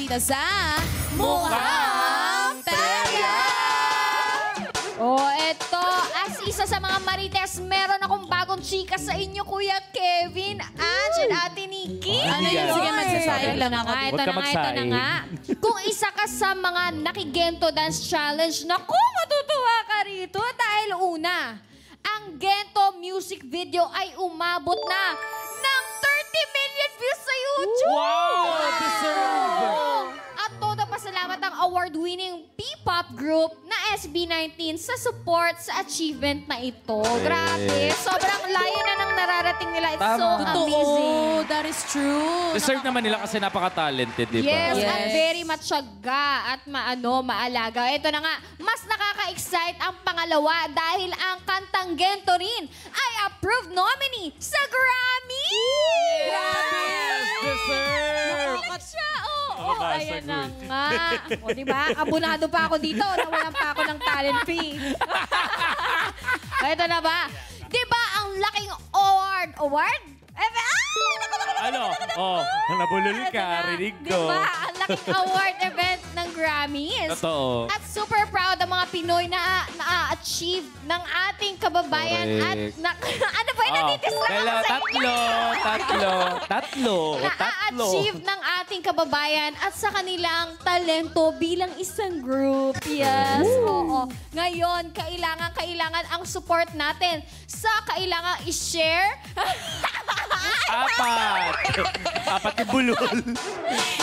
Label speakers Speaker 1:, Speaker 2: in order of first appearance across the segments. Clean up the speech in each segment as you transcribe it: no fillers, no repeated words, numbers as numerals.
Speaker 1: dito sa
Speaker 2: Mukhang Perya!
Speaker 3: Oh, eto, as isa sa mga Marites, meron akong bagong chika sa inyo, Kuya Kevin, Ange, at Ate Nikki.
Speaker 1: Ano yun? Sige, magsasaing lang ako.
Speaker 3: Ito na nga, ito na nga. Kung isa ka sa mga nakigento dance challenge, naku, matutuwa ka rito dahil una, ang Gento music video ay umabot na ng 30 million views sa YouTube!
Speaker 2: Wow! Deserve!
Speaker 3: At todo pasalamat ang award-winning P-pop group na SB19 sa support sa achievement na ito. Grabe, sobrang layo na ng nararating nila. It's so amazing.
Speaker 1: That is true.
Speaker 2: Deserve naman nila kasi napaka-talented, di ba?
Speaker 3: Yes, at very matyaga at maalaga. Ito na nga, mas nakaka-excite ang pangalawa dahil ang kantang Gento rin ay approved nominee sa Grammy!
Speaker 2: Yes! Deserve!
Speaker 3: Siya, oo.
Speaker 2: Mabasa
Speaker 3: Ayan
Speaker 2: ko
Speaker 3: na
Speaker 2: eh.
Speaker 3: nga. O, diba? Abunado pa ako dito. Nawalan pa ako ng talent fee. Ito na ba? Diba ang laking award?
Speaker 2: Ano? Oh, nabulol ka. Rinig ko.
Speaker 3: Diba ang laking award event ng Grammys?
Speaker 2: Totoo.
Speaker 3: At super proud ang mga Pinoy na na-achieve ng ating kababayan.
Speaker 2: Correct.
Speaker 3: At ano ba yung natitisra ako sa inyo?
Speaker 2: Tatlo.
Speaker 3: Na-achieve ng ating kababayan at sa kanilang talento bilang isang group. Yes, oo. Ngayon, kailangan ang support natin sa kailangan i-share.
Speaker 2: Apat yung bulol.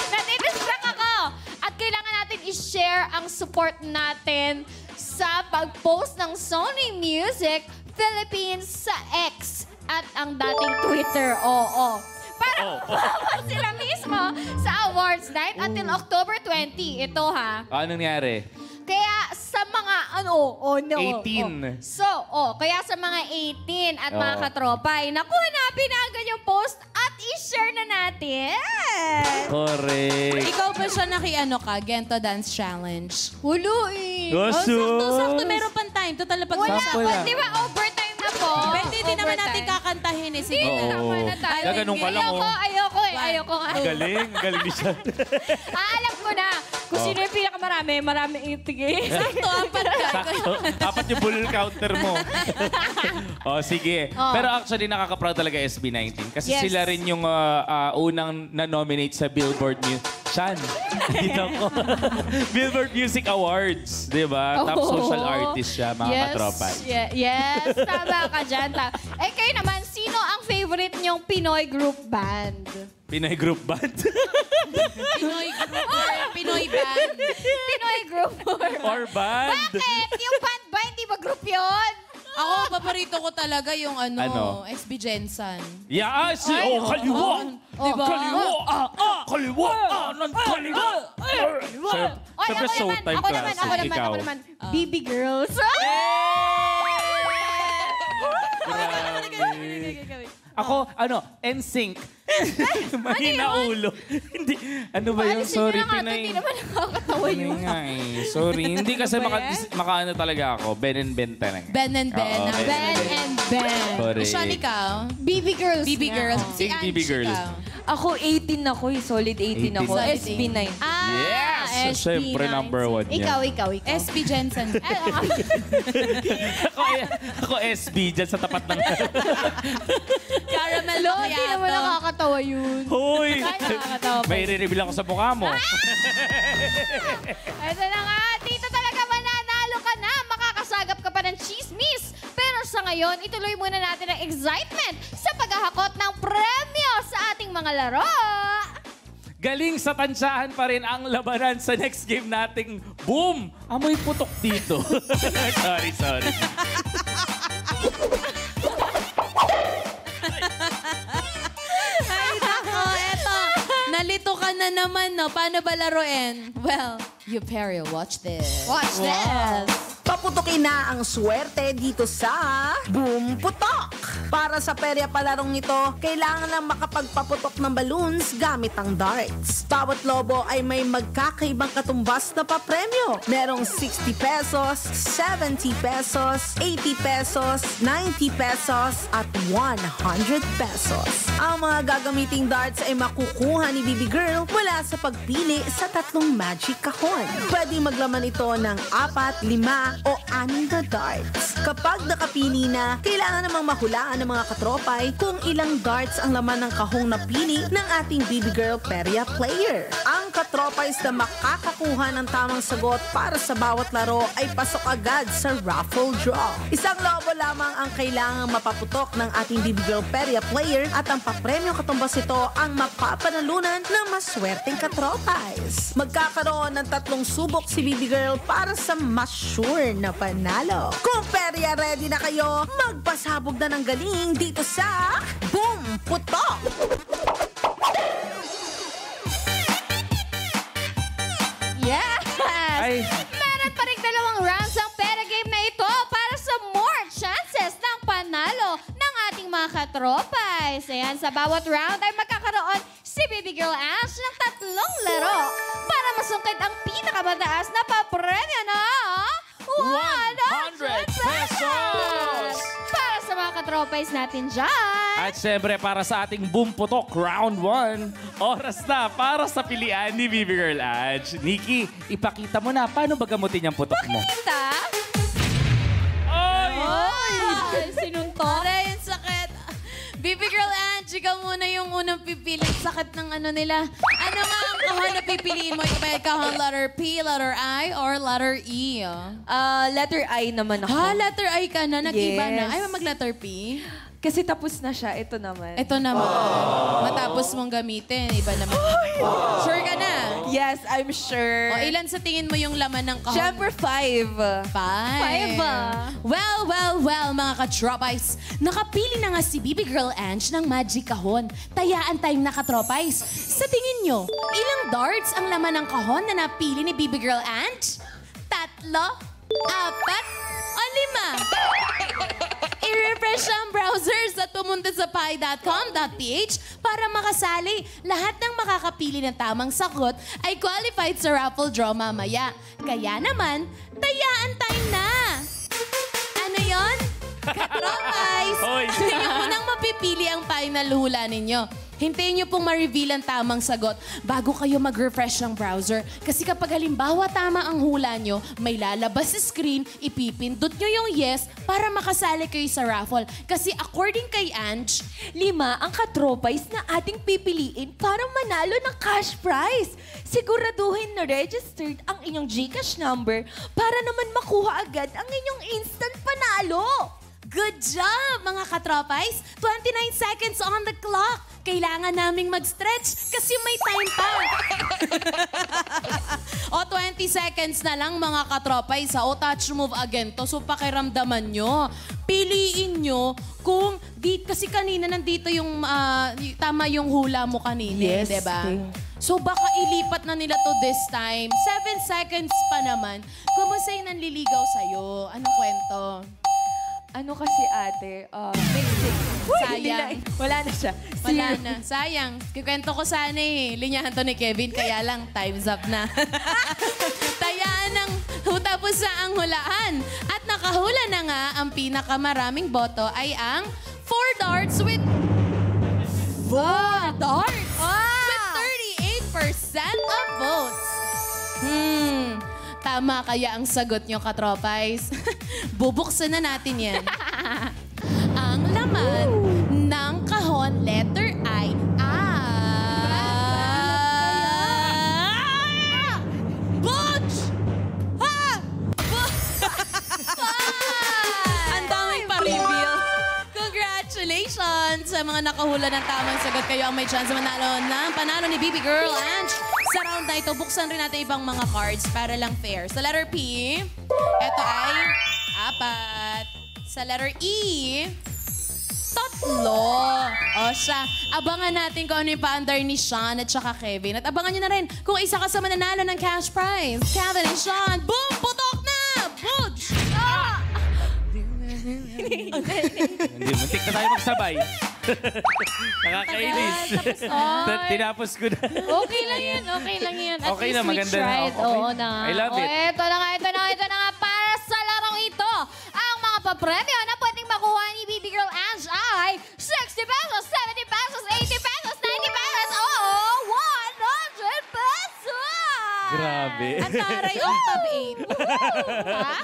Speaker 3: Natidistract ako. At kailangan natin i-share ang support natin sa pag-post ng Sony Music Philippines sa X at ang dating Twitter. Oo. Para umabot sila mismo sa awards night until October 20. Ito ha.
Speaker 2: Anong nangyari?
Speaker 3: Kaya sa mga
Speaker 2: 18.
Speaker 3: Kaya sa mga 18 at mga
Speaker 2: Oo.
Speaker 3: katropa, naku, hanapin na agad yung post at i-share na natin.
Speaker 2: Correct.
Speaker 1: Ikaw ba siya Gento Dance Challenge?
Speaker 3: Hulo eh.
Speaker 1: Oh,
Speaker 2: Sus.
Speaker 1: sakto. Meron pang time. Total na
Speaker 3: Wala
Speaker 2: Sample
Speaker 3: pa,
Speaker 2: lang.
Speaker 3: di ba overtime na po?
Speaker 1: Pwede din naman
Speaker 3: Overtime.
Speaker 1: natin kakantahin eh. Sige
Speaker 3: Hindi,
Speaker 1: na.
Speaker 3: tama na tayo.
Speaker 2: Gaganong ka lang, oh.
Speaker 3: Ayoko nga.
Speaker 2: Galing ni siya.
Speaker 3: Alam ko na kung sino yung marami itigay.
Speaker 1: Sakto, apat ka.
Speaker 2: Sakto. Apat yung bulol counter mo. Sige. Pero actually, nakaka-proud talaga SB19. Kasi
Speaker 3: Yes.
Speaker 2: sila rin yung unang na-nominate sa Billboard Shan. Dito ko. Billboard Music Awards. Di ba? Top social artist siya, mga katropa.
Speaker 3: Yes, tama ka dyan. Kayo naman, sino ang favorite niyong Pinoy group band?
Speaker 2: Pinoy Group Band.
Speaker 1: Pinoy group or Pinoy band.
Speaker 3: Pinoy group
Speaker 2: Or band.
Speaker 3: Bakit? Yung band ba, hindi ba group yun?
Speaker 1: Ako, paborito ko talaga yung
Speaker 2: Ano?
Speaker 1: SB Jensen.
Speaker 2: Yes! Kaliwa!
Speaker 1: Diba?
Speaker 2: Kaliwa! Kaliwa! Siyempre, showtime classic. Ikaw.
Speaker 3: Ako naman. BB Girls.
Speaker 2: Ako, NSYNC. Mahina ulo. Hindi. Ano ba yun? Sorry,
Speaker 3: Hindi naman nakakatawa yun.
Speaker 2: Sorry. Hindi kasi makaano talaga ako. Ben and Ben talaga.
Speaker 1: Ben and Ben.
Speaker 2: Oo,
Speaker 3: Ben and Ben.
Speaker 2: Correct.
Speaker 1: Sean, ikaw?
Speaker 3: BB Girls.
Speaker 1: BB
Speaker 3: nga.
Speaker 1: Girls.
Speaker 2: Think BB
Speaker 1: Ange,
Speaker 2: Girls.
Speaker 1: ikaw?
Speaker 4: Ako 18 ako eh. Solid 18 ako.
Speaker 2: 18.
Speaker 4: SB9.
Speaker 2: Yes! Siyempre, number one yan.
Speaker 3: Ikaw.
Speaker 1: SB Jensen.
Speaker 2: Ako SB dyan sa tapat ng...
Speaker 1: Caramel
Speaker 3: Hindi naman
Speaker 1: Macchiato.
Speaker 3: nakakatawa yun.
Speaker 2: Hoy!
Speaker 3: Nakakatawa pa.
Speaker 2: May re-reveal ako sa mukha mo.
Speaker 3: Ito na nga, dito talaga mananalo ka na. Makakasagap ka pa ng chismis. Pero sa ngayon, ituloy muna natin ang excitement sa paghahakot ng premyo sa ating mga laro.
Speaker 2: Galing sa tansyahan pa rin ang labanan sa next game nating boom! Amoy putok dito. sorry.
Speaker 1: Ay, nako, eto. Nalito ka na naman, no? Paano ba laruin? Well, you Perry, watch this.
Speaker 3: Watch this.
Speaker 5: Paputokin na ang swerte dito sa Boom Putok! Para sa perya palarong ito, kailangan lang makapagpaputok ng balloons gamit ang darts. Bawat lobo ay may magkakaibang katumbas na papremyo. Merong 60 pesos, 70 pesos, 80 pesos, 90 pesos, at 100 pesos. Ang mga gagamiting darts ay makukuha ni Bibi Girl mula sa pagpili sa 3 magic kahon. Pwede maglaman ito ng 4, 5 o 6 na darts. Kapag nakapili na, kailangan namang mahulaan ng mga katropay kung ilang darts ang laman ng kahong napili ng ating Bibi Girl Perya player. Ang katropays na makakakuha ng tamang sagot para sa bawat laro ay pasok agad sa raffle draw. Isang lobo lamang ang kailangang mapaputok ng ating Bibi Girl Perya player at ang papremyo katumbas ito ang mapapanalunan ng maswerteng katropays. Magkakaroon ng 3 subok si Bibi Girl para sa mas sure na panalo. Kung Perya ready na kayo, magpasabog na ng galing dito sa Boom Putok!
Speaker 3: Yes!
Speaker 2: Ay.
Speaker 3: Meron pa rin 2 rounds ang pera game na ito para sa more chances ng panalo ng ating mga katropais. Ayan, sa bawat round ay magkakaroon si Baby Girl Ash ng 3 laro para masungkit ang pinakamataas na papremyo na 100 pesos! Para sa mga katropais natin dyan.
Speaker 2: At syempre, para sa ating Boom Putok Round 1, oras na para sa pilian ni Bibi Girl Ange. Nikki, ipakita mo na paano ba gamutin yung putok mo.
Speaker 3: Kita?
Speaker 2: Ay!
Speaker 3: Ay, sinuntok.
Speaker 1: Aray, yung sakit. Baby Girl Ange, ikaw muna yung unang pipili. Sakit ng ano nila. Ano nga ang kahon na pipiliin mo? Ikaw ba yung kahon letter P, letter I, or letter E?
Speaker 4: Letter I naman ako.
Speaker 1: Ha, letter I ka na? Nag-iba na?
Speaker 4: Yes.
Speaker 1: Ay, mag-letter P?
Speaker 4: Kasi tapos na siya. Ito naman.
Speaker 1: Ito naman. Matapos mong gamitin. Iba naman. Sure ka na?
Speaker 4: Yes, I'm sure.
Speaker 1: O, ilan sa tingin mo yung laman ng kahon?
Speaker 4: Siyempre, 5.
Speaker 1: Five. Well, mga ka-tropais. Nakapili na nga si Bibi Girl Ange ng Magic Kahon. Tayaan time na ka-tropais. Sa tingin nyo, ilang darts ang laman ng kahon na napili ni Bibi Girl Ange? 3, 4, o 5? I-refresh ang browsers at pumunta sa pi.com.ph para makasali. Lahat ng makakapili ng tamang sagot ay qualified sa raffle draw mamaya. Kaya naman, tayaan time na! Ano yon? Katropais!
Speaker 2: Hoy!
Speaker 1: Yung unang mapipili ang final hula ninyo. Hintayin niyo pong ma-reveal ang tamang sagot bago kayo mag-refresh ng browser. Kasi kapag halimbawa tama ang hula nyo, may lalabas sa screen, ipipindot nyo yung yes para makasali kayo sa raffle. Kasi according kay Ange,
Speaker 4: 5 ang katropais na ating pipiliin para manalo ng cash prize. Siguraduhin na registered ang inyong GCash number para naman makuha agad ang inyong instant panalo.
Speaker 1: good job, mga katropais! 29 seconds on the clock. Kailangan naming mag-stretch kasi may time pa. O 20 seconds na lang, mga katropais. O touch move again to. So pakiramdaman nyo. Piliin nyo kung kasi kanina nandito yung tama yung hula mo kanina,
Speaker 4: Yes,
Speaker 1: diba?
Speaker 4: okay.
Speaker 1: So baka ilipat na nila to this time. 7 seconds pa naman. Kumusta yung nanliligaw sa'yo? Anong kwento?
Speaker 4: Ano kasi ate, basic.
Speaker 1: Sayang.
Speaker 4: Wala na siya.
Speaker 1: Wala
Speaker 4: Zero.
Speaker 1: na. Sayang. Kikwento ko sana eh. Linyahan to ni Kevin, kaya lang time's up na. Tayaan ng tapos na ang hulaan. At nakahula na nga, ang pinakamaraming boto ay ang 4 darts with... 4 darts? With 38% of votes. Tama kaya ang sagot nyo, katropais? Bubuksan na natin yan. Ang laman ng kahon letter I Butch! Ha! Ang daming pa-reveal. Congratulations sa mga nakahula ng tamang sagot. Kayo ang may chance manalo ng panalo ni Bibi Girl Ange. Sa round na ito, buksan rin natin ibang mga cards para lang fair. Sa letter P, ito ay 4. Sa letter E, 3. O siya, abangan natin kung ano yung pa-under ni Sean at saka Kevin. At abangan nyo na rin kung isa ka sa mananalo ng cash prize. Kevin and Sean, boom! Putok na! Boots!
Speaker 2: Hindi, muntik na tayo magsabay. Nakakainis. Tinapos ko na.
Speaker 3: Okay lang yan, okay lang yan. At
Speaker 2: Okay
Speaker 3: least
Speaker 2: na,
Speaker 3: we
Speaker 2: maganda na.
Speaker 3: tried.
Speaker 2: Okay.
Speaker 3: Oo na.
Speaker 2: I love it.
Speaker 3: Ito na nga. Para sa larong ito, ang mga papremyo na pwedeng makuha ni Baby Girl Ange ay 60 pesos, 70 pesos, 80 pesos, 90 pesos, 100 pesos!
Speaker 2: Grabe.
Speaker 1: Ang taray, Octave 8.
Speaker 3: Ha?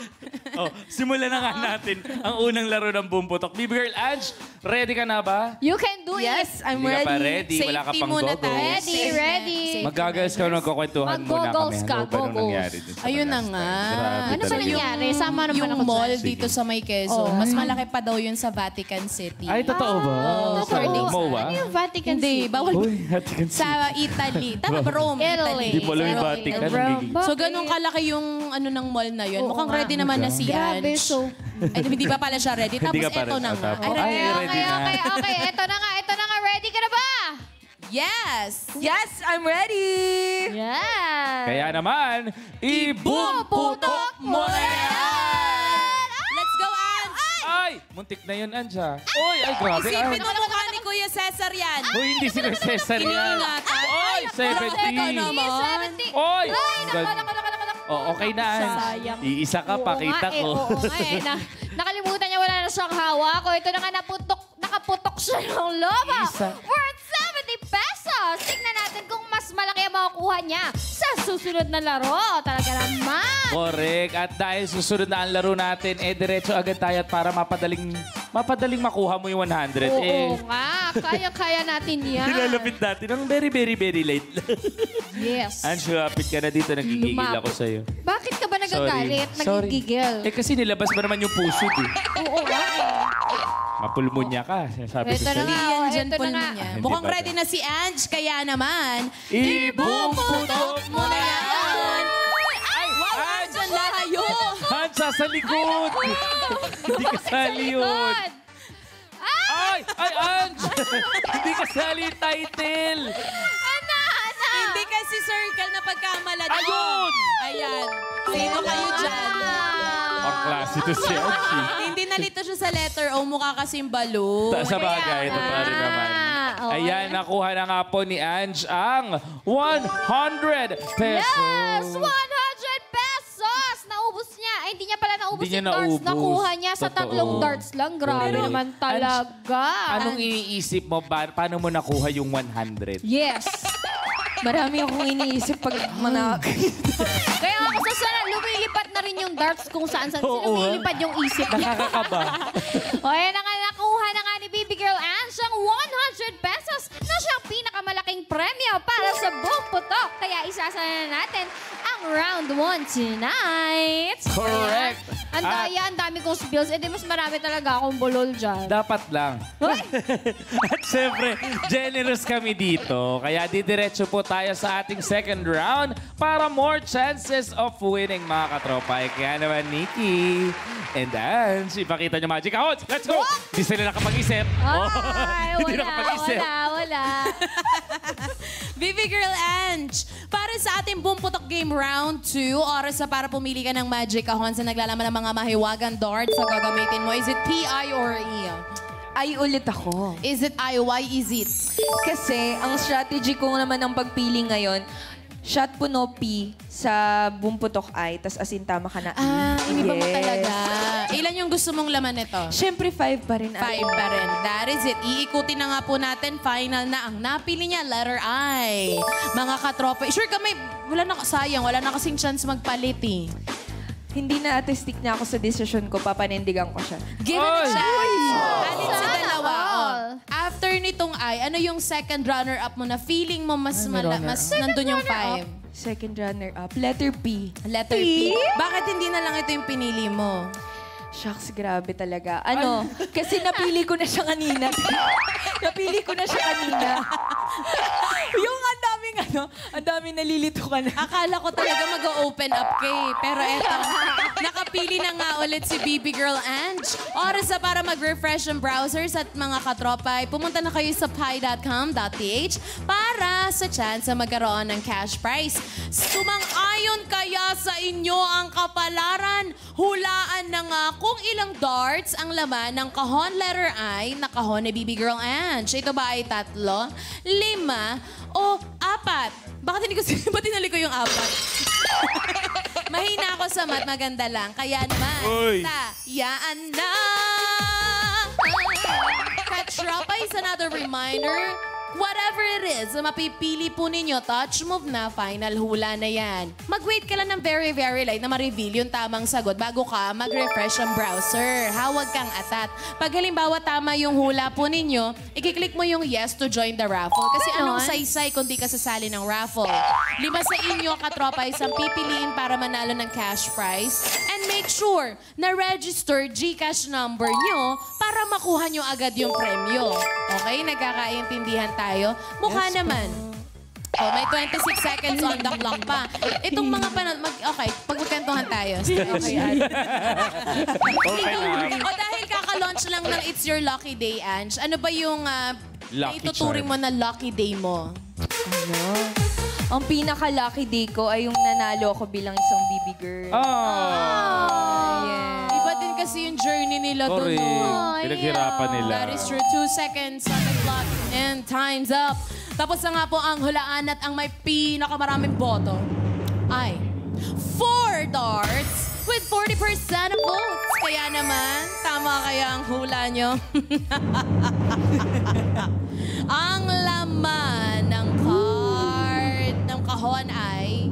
Speaker 2: Simulan na nga natin ang unang laro ng Boom Putok. Baby Girl Ange, ready ka na ba?
Speaker 3: You can do it.
Speaker 4: Yes, I'm
Speaker 2: Hindi ka pa
Speaker 4: ready.
Speaker 2: ready. Wala ka
Speaker 1: Safety
Speaker 2: pang
Speaker 1: muna
Speaker 2: goggles.
Speaker 1: tayo.
Speaker 3: Ready.
Speaker 2: Magagals ka, magkukwentuhan muna kami.
Speaker 3: Mag-goggles ka,
Speaker 2: Ano ba nung
Speaker 3: goggles.
Speaker 2: nangyari dun sa
Speaker 1: Ayun na
Speaker 2: last
Speaker 1: nga.
Speaker 2: time? Grabe
Speaker 3: Ano ba
Speaker 2: talaga.
Speaker 3: nangyari? Sama naman
Speaker 1: Yung
Speaker 3: ako
Speaker 1: mall
Speaker 3: dyan.
Speaker 1: dito sa May Quezon, mas malaki pa daw yun sa Vatican City.
Speaker 2: Ay, totoo ba?
Speaker 1: according sa-
Speaker 2: MOA?
Speaker 3: Ano yung Vatican
Speaker 1: Hindi,
Speaker 3: City?
Speaker 1: bawal
Speaker 2: Uy, Vatican City.
Speaker 1: sa Italy. Tama ba, Rome?
Speaker 3: Italy.
Speaker 2: Hindi pala yung
Speaker 1: Sa
Speaker 2: Vatican.
Speaker 1: Rome.
Speaker 2: Nagiging-
Speaker 1: So, ganun kalaki yung ano ng mall na yun.
Speaker 3: Oo
Speaker 1: Mukhang
Speaker 3: nga.
Speaker 1: ready naman na si
Speaker 3: Grabe,
Speaker 1: Ange.
Speaker 3: so...
Speaker 1: Ay, hindi pa pala siya ready. Tapos
Speaker 2: Hindi ka pa
Speaker 1: eto
Speaker 2: rin.
Speaker 1: na nga.
Speaker 2: Tapos-
Speaker 1: Ay,
Speaker 2: Ay, ready na.
Speaker 3: Okay. Ito na nga. Ready ka na ba?
Speaker 1: yes!
Speaker 4: Yes, I'm ready!
Speaker 3: Yes.
Speaker 2: Kaya naman, ibumputok mo na yan!
Speaker 1: Let's go, Ange!
Speaker 2: Ay! Muntik na yun, Ange. Uy, ay grabe.
Speaker 1: Isipin
Speaker 2: Ay.
Speaker 1: mo mukha ni Kuya Cesar yan.
Speaker 2: Uy, hindi si Kuya Cesar yan.
Speaker 1: Iniingatan.
Speaker 2: Oy, 70.
Speaker 3: 70.
Speaker 2: Oy!
Speaker 3: Ay,
Speaker 2: Gan-
Speaker 3: naku.
Speaker 2: Oh, okay na, Ange.
Speaker 3: Sayang.
Speaker 2: Iisa ka, pakita ko.
Speaker 3: Oo nga eh. Nakalimutan niya wala na siyang hawak. O ito na nga nakaputok siya ng lobo.
Speaker 2: Isa.
Speaker 3: Worth 70 pesos. Tignan natin kung mas malaki ang makukuha niya sa susunod na laro. Talaga naman.
Speaker 2: Correct. At dahil susunod na ang laro natin, diretso agad tayo at para mapadaling makuha mo yung 100.
Speaker 3: Oo nga. Kaya natin yan.
Speaker 2: Nilalapit natin ang very, very, very late.
Speaker 3: Yes.
Speaker 2: Ange, lapit ka na dito. Nagigigil
Speaker 3: Lumapit.
Speaker 2: ako sa'yo.
Speaker 3: Bakit ka ba nagagalit?
Speaker 2: Sorry.
Speaker 3: Nagigigil?
Speaker 2: Kasi nilabas mo naman yung puso,
Speaker 3: Oo nga.
Speaker 2: Mapulmonya ka. Sabi ko
Speaker 3: Ito na
Speaker 2: sa'yo.
Speaker 3: nga.
Speaker 1: Yan dyan
Speaker 3: Ito na nga.
Speaker 1: niya.
Speaker 2: Hindi
Speaker 1: Mukhang
Speaker 2: pa
Speaker 1: ready na si Ange, kaya naman,
Speaker 2: Ibumputok mo na yan! Ay, Ange!
Speaker 1: dyan lahayo.
Speaker 2: Ange, sa likod! Hindi kasali yun.
Speaker 3: Good.
Speaker 2: Ay, Ange! Hindi kasali yung title.
Speaker 1: Hindi kasi circle na pagkamala.
Speaker 2: Ayun!
Speaker 1: Ayan. Sino kayo dyan?
Speaker 2: Ang klase to si Ange.
Speaker 1: Hindi nalito siya sa letter O, mukha kasing balloon.
Speaker 2: Sa bagay, ito pa rin naman.
Speaker 3: Okay.
Speaker 2: Ayan, nakuha na nga po ni Ange ang 100 pesos.
Speaker 3: Yes! 100 pesos! Naubos niya. Ay, hindi niya pala naubos
Speaker 2: Hindi niya
Speaker 3: yung darts.
Speaker 2: naubos.
Speaker 3: Nakuha niya sa
Speaker 2: Totoo.
Speaker 3: 3 darts lang. Grabe
Speaker 2: Pero,
Speaker 3: naman talaga.
Speaker 2: Anong iniisip mo? Paano mo nakuha yung 100?
Speaker 3: Yes.
Speaker 4: Marami akong iniisip pag mga...
Speaker 3: Kaya ako sa sana, lumilipad na rin yung darts kung saan-saan.
Speaker 2: Oo,
Speaker 3: Lumilipad yung isip niya.
Speaker 2: Nakakakaba.
Speaker 3: O, ayan na nga, nakuha na nga ni Baby Girl Ange ang 100 pesos na siyang pinakamalaking premyo para sa buong putok. Kaya isasala na natin ang round 1 tonight.
Speaker 2: Correct.
Speaker 3: Ang daya, ang dami kong spills. Eh, di mas marami talaga akong bulol dyan.
Speaker 2: Dapat lang. At syempre, generous kami dito. Kaya didiretso po tayo sa ating second round para more chances of winning, mga katropa. Kaya naman, Nikki and Ange, ipakita nyo magic ahots. Let's go! Hindi sila nakapag-isip.
Speaker 3: Ay,
Speaker 2: Hindi nakapag-isip.
Speaker 3: wala.
Speaker 1: Baby Girl Ange, para sa ating Boom Putok Game Round 2, oras na para pumili ka ng magic kahon sa naglalaman ng mga mahiwagang darts na gagamitin mo. Is it P, I, or E?
Speaker 4: Ay, ulit ako.
Speaker 1: Is it I? Why is it?
Speaker 4: Kasi ang strategy ko naman ng pagpili ngayon, shot puno P sa bumputok ay, tas asintama ka na.
Speaker 1: Iniba mo talaga. Ilan yung gusto mong laman nito?
Speaker 4: Siyempre 5 pa rin.
Speaker 1: 5 pa rin. That is it. Iikutin na nga po natin. Final na ang napili niya, letter I. Mga katropa. Sure kami, wala na, sayang, wala na kasing chance magpalit eh.
Speaker 4: Hindi na artistic na ako sa decision ko, papanindigan ko siya.
Speaker 1: Give it a
Speaker 2: Oy!
Speaker 1: chance. Alit sa
Speaker 3: Sana
Speaker 1: dalawa.
Speaker 3: all.
Speaker 1: Oh. After nitong I, ano yung second runner-up mo na feeling mo mas nandun yung 5?
Speaker 4: Second runner-up, letter P.
Speaker 1: Letter P. Bakit hindi na lang ito yung pinili mo?
Speaker 4: Shucks, grabe talaga. Ano, kasi napili ko na siya kanina. Napili ko na siya kanina. Yung ang daming ano, ang dami nalilito ka na.
Speaker 1: Akala ko talaga mag-open up ka eh. Pero eto, nakapili na nga ulit si BB Girl Ange. Oras na para mag-refresh ang browsers at mga katropay. Pumunta na kayo sa pi.com.ph para sa chance na magkaroon ng cash prize. Sumang-ayon kaya sa inyo ang kapalaran? Hulaan na nga kung ilang darts ang laman ng kahon letter I na kahon ni BB Girl Ange. Ito ba ay 3, 5, o 4? Bakit hindi ko ba't tinali ko yung 4? Mahina ako sa math, maganda lang. Kaya naman,
Speaker 2: Uy.
Speaker 1: tayaan na. Katropa is another reminder. Whatever it is, mapipili po ninyo, touch move na, final hula na yan. Mag-wait ka lang ng very, very light na ma-reveal yung tamang sagot bago ka mag-refresh ang browser. Hawag kang atat. Pag halimbawa tama yung hula po ninyo, ikiklik mo yung yes to join the raffle. Kasi anong saysay kung di ka sasali ng raffle? 5 sa inyo, katropa, isang pipiliin para manalo ng cash prize. And make sure na register GCash number nyo para makuha nyo agad yung premyo. Okay? Nagkakaintindihan tayo? Mukha naman. Oh, may 26 seconds on the clock pa. Itong mga okay, pagkukwentuhan tayo. Okay,
Speaker 2: Okay na.
Speaker 1: O dahil kaka-launch lang ng It's Your Lucky Day, Ange, ano ba yung
Speaker 2: Lucky
Speaker 1: ituturing mo na lucky day mo?
Speaker 4: Ano? Ang pinaka-lucky day ko ay yung nanalo ako bilang isang BB girl.
Speaker 2: Oh.
Speaker 4: Yeah.
Speaker 1: Iba din kasi yung journey nila doon.
Speaker 2: Correct. Pinaghirapan nila.
Speaker 1: That is true. 2 seconds on the clock and time's up. Tapos na nga po ang hulaan at ang may pinakamaraming boto ay 4 darts with 40% of votes. Kaya naman, tama kaya ang hula nyo? Ang laman ng card ng kahon ay...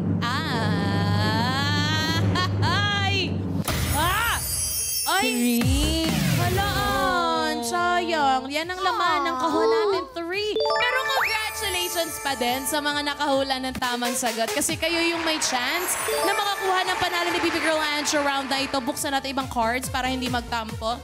Speaker 1: Ay! Halaan! Sayang. Yan ang laman ng kahon natin, 3. Pero congratulations pa din sa mga nakahula ng tamang sagot. Kasi kayo yung may chance na makakuha ng panalo ni BB Girl Ange round na ito. Buksan natin ibang cards para hindi magtampo.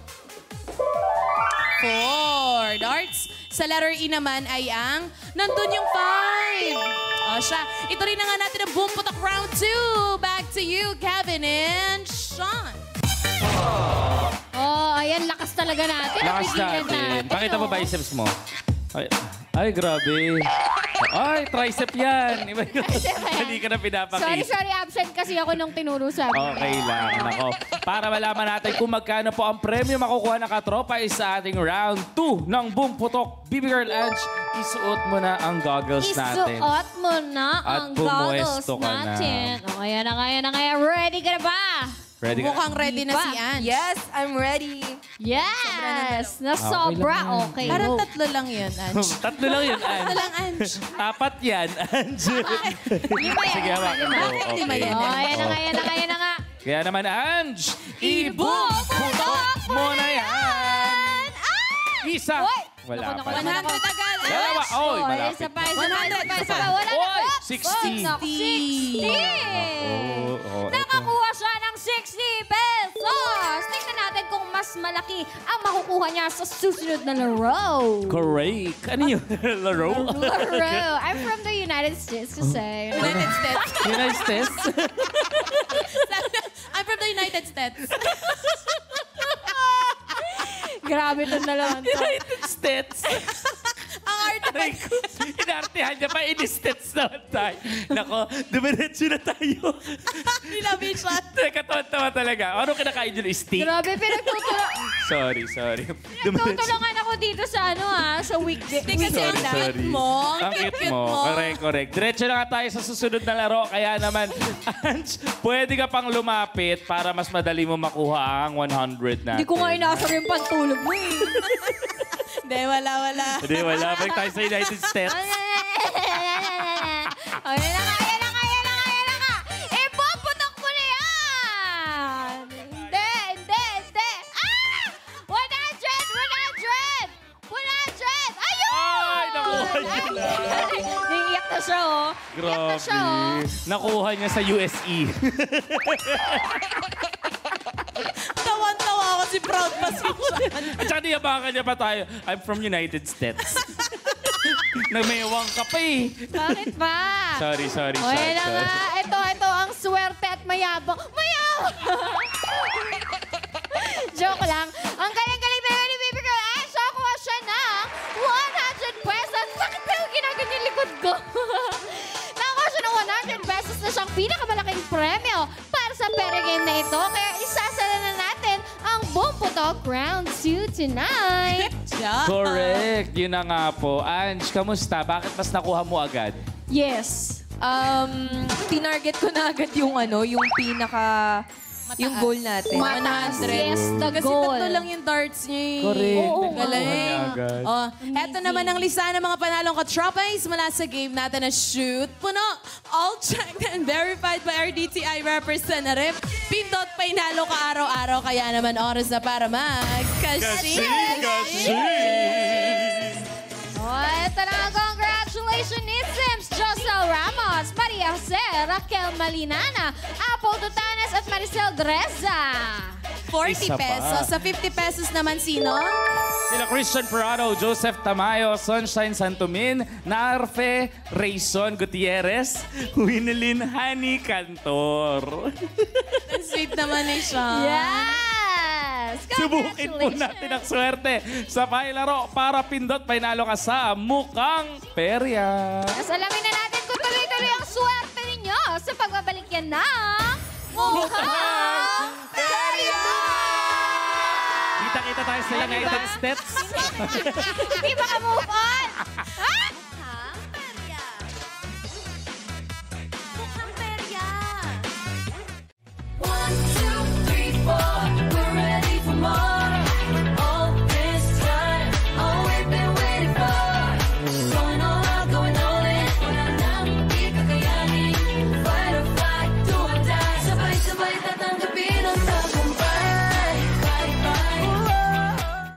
Speaker 1: 4 darts. Sa letter E naman ay ang nandun yung 5. O siya. Ito rin na nga natin ang Boom Putok round 2. Back to you, Kevin and Sean.
Speaker 3: Oh, ayan, lakas talaga natin.
Speaker 2: Lakas
Speaker 3: Napigilan
Speaker 2: natin. Pakita mo
Speaker 3: oh.
Speaker 2: biceps mo. Ay, grabe. Ay, tricep yan. Iba yun. Hindi ka na pinapakita.
Speaker 3: Sorry, absent kasi ako nung tinuro sa amin.
Speaker 2: Okay lang. Nako. Para malaman natin kung magkano po ang premyo makukuha ng katropa is sa ating round 2 ng Boom Putok. BB Girl Ange, isuot mo na ang goggles natin.
Speaker 3: Isuot mo na
Speaker 2: At
Speaker 3: ang goggles
Speaker 2: pumuesto ka na.
Speaker 3: natin. O, kaya na. Ready ka na ba?
Speaker 2: Ready ka?
Speaker 1: Mukhang ready na si Ange.
Speaker 4: Yes, I'm ready.
Speaker 3: Yes! Na sobra. Okay.
Speaker 1: Parang
Speaker 3: go.
Speaker 1: 3 lang yun, Ange.
Speaker 2: 3 lang yun, Ange.
Speaker 1: 3 lang, Ange.
Speaker 2: Apat yan, Ange. Sige, hawakan mo.
Speaker 1: Bakit lima
Speaker 2: Okay.
Speaker 1: yan?
Speaker 3: Oh, ayan na nga.
Speaker 2: Kaya naman, Ange,
Speaker 3: Ibubutok
Speaker 2: mo na yan. Isa.
Speaker 3: Uy!
Speaker 2: Wala
Speaker 3: Naku,
Speaker 2: pa.
Speaker 1: 100 agad,
Speaker 2: Dalawa.
Speaker 1: Ange.
Speaker 2: Oy,
Speaker 3: Oh,
Speaker 2: malapit.
Speaker 3: isa pa. Wala na
Speaker 2: Oy,
Speaker 3: po.
Speaker 2: 60.
Speaker 3: Naku, 60.
Speaker 2: Oo,
Speaker 3: Nakakuha siya ng 60 pesos. Tingnan natin kung mas malaki ang makukuha niya sa susunod na laro.
Speaker 2: Correct. Ano yun? Laro?
Speaker 3: Laro. I'm from the United States kasi.
Speaker 1: United States.
Speaker 2: United States?
Speaker 1: I'm from the United States.
Speaker 3: Grabe to na naman to.
Speaker 2: United States.
Speaker 1: Ang arte pa.
Speaker 2: Aray ko, inartihan niya pa, in-states naman tayo. Nako, dumiretso na tayo.
Speaker 1: Nilabi siya.
Speaker 2: Nakatawa talaga. Ano kinakain yun? Steak?
Speaker 3: Grabe,
Speaker 2: Sorry.
Speaker 3: pinagtutulungan ako dito sa sa weekday.
Speaker 1: Hindi kasi ang cute mo.
Speaker 2: Ang cute mo. Correct. Diretso na nga tayo sa susunod na laro. Kaya naman, Ange, pwede ka pang lumapit para mas madali mo makuha ang 100 natin.
Speaker 3: Hindi ko nga inasar yung pantulog mo eh.
Speaker 1: Hindi, wala.
Speaker 2: Hindi, wala. Balik tayo sa United States.
Speaker 3: Ayan na nga. Ipuputok ko na yan! Hindi. 100! Ayun!
Speaker 2: Ay, nakuha niya lang.
Speaker 3: Iiyak na siya, oh. Iiyak na siya, oh.
Speaker 2: Nakuha niya sa USE.
Speaker 1: Tawan-tawa ako si Proud pa si Sean.
Speaker 2: At saka niyabangan niya pa tayo. I'm from United States. Namewang ka pa eh.
Speaker 3: Bakit ba?
Speaker 2: Sorry.
Speaker 3: O, yan na nga. Ito ang swerte at mayabang. Mayabang! Joke lang. Ang galing-galing naman ni Baby Girl Ash. Nakuha siya ng 100 pesos. Bakit ba yung ginaganyan yung likod ko? Nakuha siya ng 100 pesos na siyang pinakamalaking premyo para sa pera game na ito. Kaya isasala na natin ang Boom Putok Round 2 tonight.
Speaker 2: Correct. Yun na nga po. Ange, kamusta? Bakit mas nakuha mo agad?
Speaker 3: Yes.
Speaker 4: Tinarget ko na agad yung yung pinaka... Yung goal natin.
Speaker 3: Mataas.
Speaker 4: 100.
Speaker 3: Yes, the
Speaker 1: Kasi
Speaker 3: goal.
Speaker 1: tatlo lang yung darts niya eh.
Speaker 2: Correct.
Speaker 3: Oo,
Speaker 1: Galing.
Speaker 2: Nakuha niya agad.
Speaker 1: Oh, eto naman ang lista ng mga panalong ka-tropais mula sa game natin na Shoot Puno. All checked and verified by our DTI representative. Pindot pa inalo ka araw-araw, kaya naman oras na para mag-kasi.
Speaker 3: Oh, ito na. Congratulations, Josel Ramos, Maria Jose, Raquel Malinana, Apple Tutanes at Maricel Dreza.
Speaker 1: 40
Speaker 2: Isa pa.
Speaker 1: pesos. Sa 50 pesos naman sino?
Speaker 2: Sila Christian Prado, Joseph Tamayo, Sunshine Santomin, Narfe, Rayson Gutierrez, Winelin Hani Cantor.
Speaker 1: Sweet naman eh siya.
Speaker 3: Yes!
Speaker 2: Subukin po natin ang swerte sa pailaro para pindot painalo ka sa Mukhang Perya.
Speaker 3: Mas alamin na natin kung tuloy-tuloy ang swerte ninyo sa pagbabalik yan ng Mukhang Perya!
Speaker 2: Kita-kita tayo sa United States.
Speaker 3: Hindi ba ka-move on?